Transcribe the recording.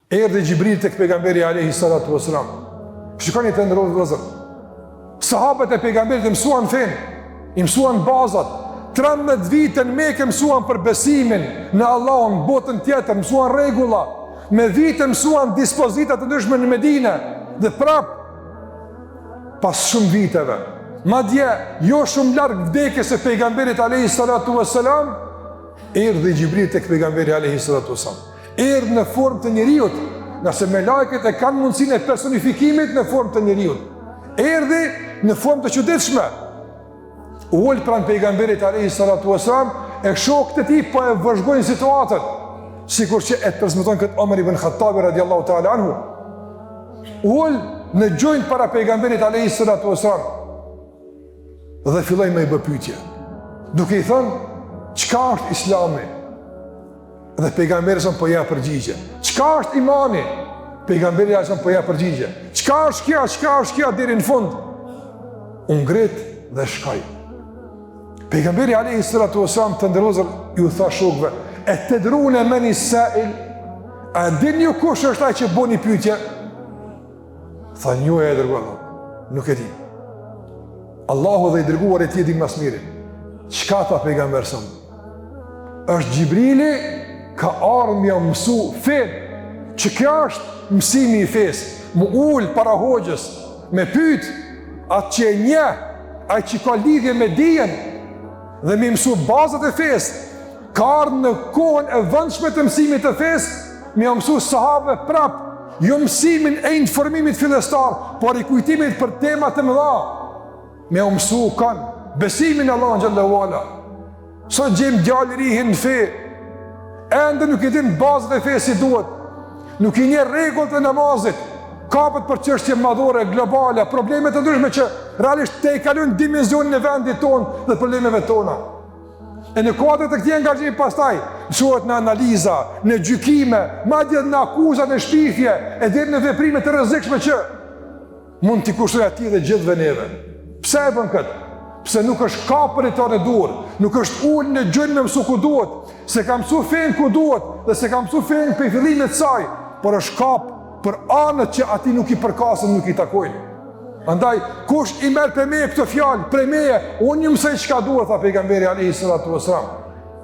Erdhi Gjibril tek pejgamberi alayhi salatu wasalam. Shikoni të ndërrodhë vëllezër. Sahabët e pejgamberit i mësuan fen, i mësuan bazat. 13 vite në Mekë mësuan për besimin në Allahun, botën tjetër, mësuan rregulla. Me vite mësuan dispozita të ndryshme në Medinë dhe prap pas shumë viteve, madje jo shumë larg vdekjes së pejgamberit alayhi salatu wasalam, erdhi Gjibril tek pejgamberi alayhi salatu wasalam. Erdhi në formë të njeriut, nëse me lajket e kanë mundësinë e personifikimit në formë të njeriut. Erdhi në formë të çuditshme. Ul pranë pejgamberit alayhi salatu wasalam, e shokët e tij po e vëzhgojnë situatën, sikur që e transmeton këtë Omer ibn Khattabi radiallahu ta'ala anhu. Ul në gjojnë para pejgamberit alayhi salatu wasalam dhe filloi me i bë pyetje, duke i thënë, çka është Islami? Dhe pejgamberi sa po ja përgjigje. Çka është imani? Pejgamberi sa po ja përgjigje. Çka është kjo deri në fund? U ngrit dhe shkoi. Pejgamberi alayhi salatu wasalam të ndërozur ju tha shokëve, e tedrune meni sa'il, a dini ju kush është ai që bëni pyetje? Tha një e dërguar, nuk e di. Allahu dhe i dërguar e tij di më së miri. Çka tha pejgamberi sa? Është Gjibrili ka ardhur më mësu fen, që kjo është mësimi i fesë, më ul para hoxhës, me pyet atë që e njeh, ai që ka lidhje me dijen dhe më mësu bazat e fesë, ka ardhur në kohën e vëndshme të mësimit të fesë, më mësu sahabëve prap, jo mësimin e informimit fillestar, por i kujtimit për tema të mëdha. Më mësu kanë besimin në Allah xhallahu ala. Sot gjem djalë i ri në fe, ende nuk i din bazat e fesë si duhet, nuk i njeh rregullat e namazit, kapet për çështje madhore, globale, probleme të ndryshme që realisht te i kalojnë dimensionin e vendit tonë dhe problemeve tona. E në kuadrat e këtij angazhimi pastaj shohet në analiza, në gjykime, madje në akuza, në shpifje, e deri në veprime të rrezikshme që mund t'i kushtoj atij dhe gjithëve neve. Pse e bën këtë? Pse nuk është kapër i tonë e dur, nuk është ullë në gjënë me mësu ku duhet, se ka mësu fejnë ku duhet, dhe se ka mësu fejnë për i fillimit saj, por është kapë për anët që ati nuk i përkasën, nuk i takojnë. Andaj, kush i merë për meje këtë fjallë, për meje, unë një mësej që ka duhet, tha pejgamberi alayhi salatu wasalam.